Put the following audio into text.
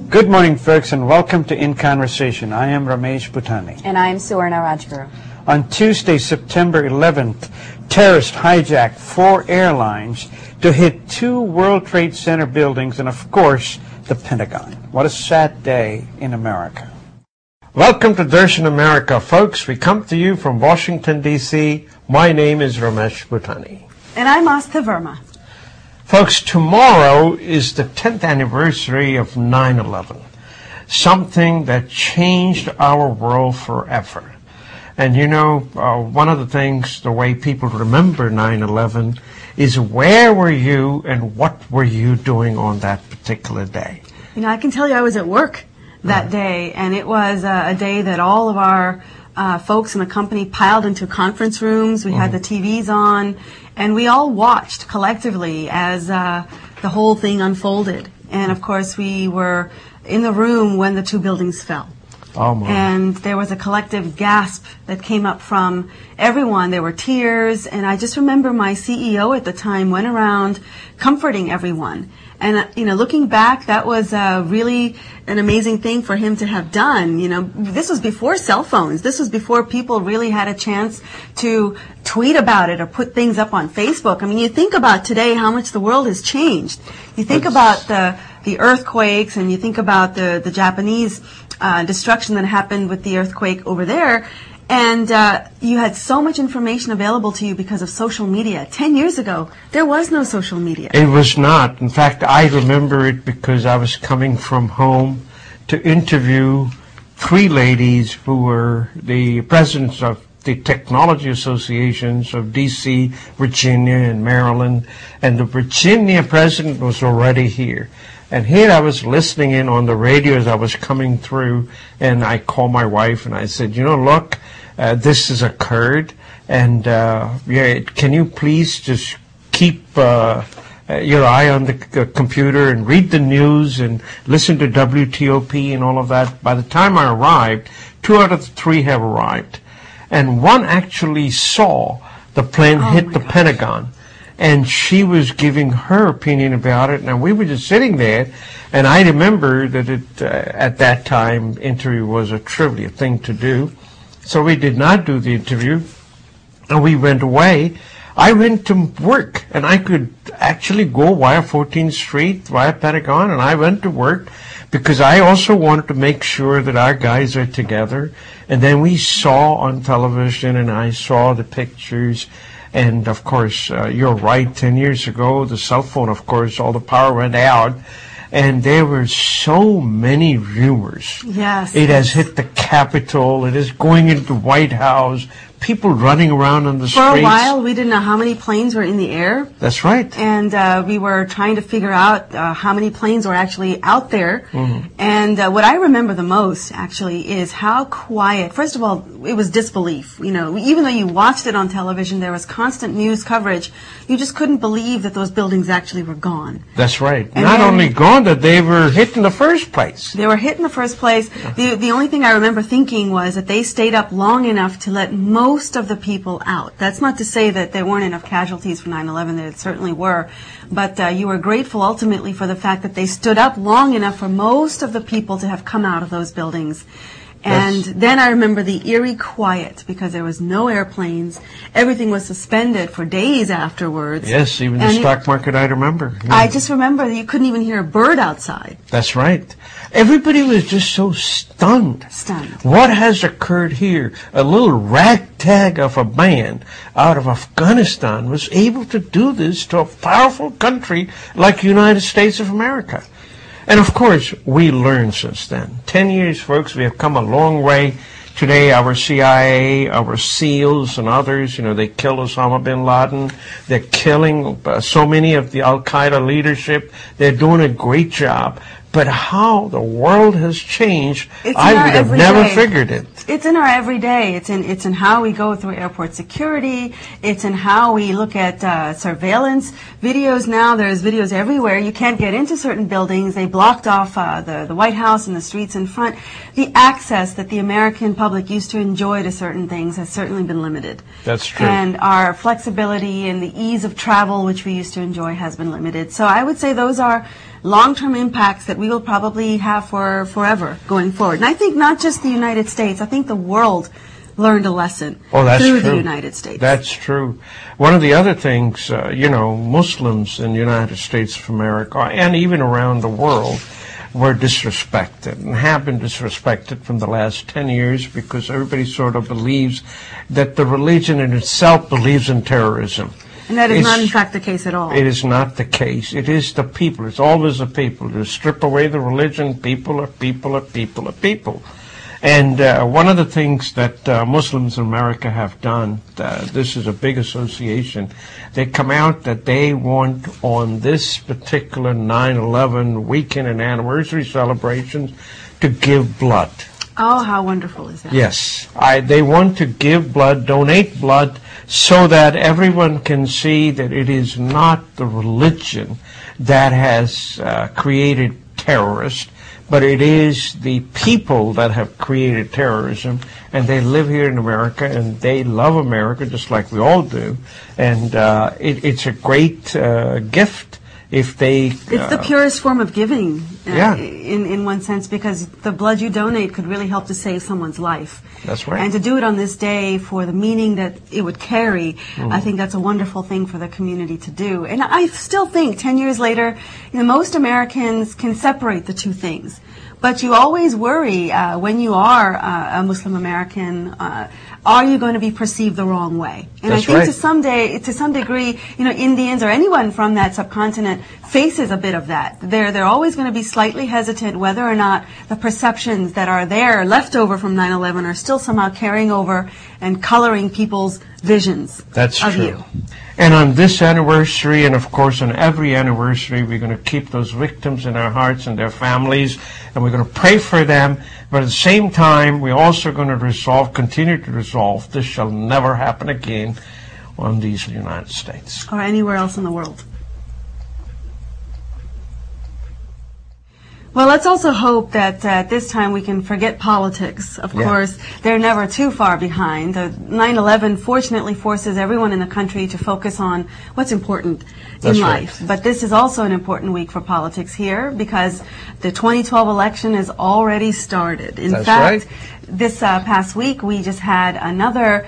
Good morning, folks, and welcome to In Conversation. I am Ramesh, Butani. And I am Sonia Gandhi. On Tuesday, September 11th, terrorists hijacked 4 airlines to hit 2 World Trade Center buildings and, of course, the Pentagon. What a sad day in America. Welcome to Darshan America, folks. We come to you from Washington, D.C. My name is Ramesh Butani. And I'm Aastha Verma. Folks, tomorrow is the 10th anniversary of 9/11, something that changed our world forever. And you know, one of the things, the way people remember 9/11 is where were you and what were you doing on that particular day? You know, I can tell you I was at work that day, and it was a day that all of our folks in the company piled into conference rooms. We had the TVs on, and we all watched collectively as the whole thing unfolded. And of course, we were in the room when the 2 buildings fell. Oh, my. And there was a collective gasp that came up from everyone. There were tears, and I just remember my CEO at the time went around comforting everyone. And, you know, looking back, that was really an amazing thing for him to have done. You know, this was before cell phones. This was before people really had a chance to tweet about it or put things up on Facebook. I mean, you think about today how much the world has changed. You think about the earthquakes, and you think about the Japanese destruction that happened with the earthquake over there. And you had so much information available to you because of social media. 10 years ago, there was no social media. It was not. In fact, I remember it because I was coming from home to interview 3 ladies who were the presidents of the technology associations of D.C., Virginia, and Maryland. And the Virginia president was already here. And here I was listening in on the radio as I was coming through, and I called my wife and I said, you know, look, this has occurred, and can you please just keep your eye on the computer and read the news and listen to WTOP and all of that. By the time I arrived, 2 out of the 3 have arrived. And one actually saw the plane hit the Pentagon. And she was giving her opinion about it, and we were just sitting there, and I remember that at that time, interview was a trivial thing to do, so we did not do the interview, and we went away. I went to work, and I could actually go via 14th Street, via Pentagon, and I went to work, because I also wanted to make sure that our guys are together, and then we saw on television, and I saw the pictures. And, of course, you're right, 10 years ago, the cell phone, of course, all the power went out. And there were so many rumors. Yes. It has hit the Capitol. It is going into the White House. People running around on the streets. For a while, we didn't know how many planes were in the air. That's right. And we were trying to figure out how many planes were actually out there. And what I remember the most, actually, is how quiet. First of all, it was disbelief. You know, even though you watched it on television, there was constant news coverage. You just couldn't believe that those buildings actually were gone. That's right. And not only gone, that they were hit in the first place. They were hit in the first place. The only thing I remember thinking was that they stayed up long enough to let most of the people out. That's not to say that there weren't enough casualties for 9/11. There certainly were. But you were grateful ultimately for the fact that they stood up long enough for most of the people to have come out of those buildings. And then I remember the eerie quiet because there was no airplanes. Everything was suspended for days afterwards. Yes, even the stock market, I remember. Yeah. I just remember that you couldn't even hear a bird outside. That's right. Everybody was just so stunned. Stunned. What has occurred here? A little ragtag of a man out of Afghanistan was able to do this to a powerful country like the United States of America. And of course, we learned since then. 10 years, folks, we have come a long way. Today, our CIA, our SEALs, and others, you know, they killed Osama bin Laden. They're killing so many of the Al-Qaeda leadership. They're doing a great job. But how the world has changed, I would have never figured it. It's in our everyday. It's in how we go through airport security. It's in how we look at surveillance videos now. There's videos everywhere. You can't get into certain buildings. They blocked off the White House and the streets in front. The access that the American public used to enjoy to certain things has certainly been limited. That's true. And our flexibility and the ease of travel, which we used to enjoy, has been limited. So I would say those are long-term impacts that we will probably have for forever going forward. And I think not just the United States, I think the world learned a lesson through the United States. That's true. One of the other things, Muslims in the United States of America and even around the world were disrespected and have been disrespected from the last 10 years because everybody sort of believes that the religion in itself believes in terrorism. And that is not, in fact, the case at all. It is not the case. It is the people. It's always the people. To strip away the religion, people are people are people are people. And one of the things that Muslims in America have done, this is a big association, they come out that they want on this particular 9/11 weekend and anniversary celebrations to give blood. Oh, how wonderful is that? Yes. They want to give blood, donate blood, so that everyone can see that it is not the religion that has created terrorists, but it is the people that have created terrorism, and they live here in America, and they love America just like we all do, and it's a great gift if they... It's the purest form of giving, in one sense, because the blood you donate could really help to save someone's life. That's right. And to do it on this day for the meaning that it would carry, I think that's a wonderful thing for the community to do. And I still think 10 years later, most Americans can separate the two things. But you always worry when you are a Muslim American, are you going to be perceived the wrong way? And That's I think right. to some degree, Indians or anyone from that subcontinent faces a bit of that. They're always going to be slightly hesitant whether or not the perceptions that are there left over from 9/11 are still somehow carrying over and coloring people's visions of you. And on this anniversary, and of course on every anniversary, we're going to keep those victims in our hearts and their families, and we're going to pray for them. But at the same time, we're also going to continue to resolve, this shall never happen again on these United States. Or anywhere else in the world. Well, let's also hope that this time we can forget politics. Of course, they're never too far behind. 9/11 fortunately forces everyone in the country to focus on what's important in life. But this is also an important week for politics here because the 2012 election has already started. In fact, this past week we just had another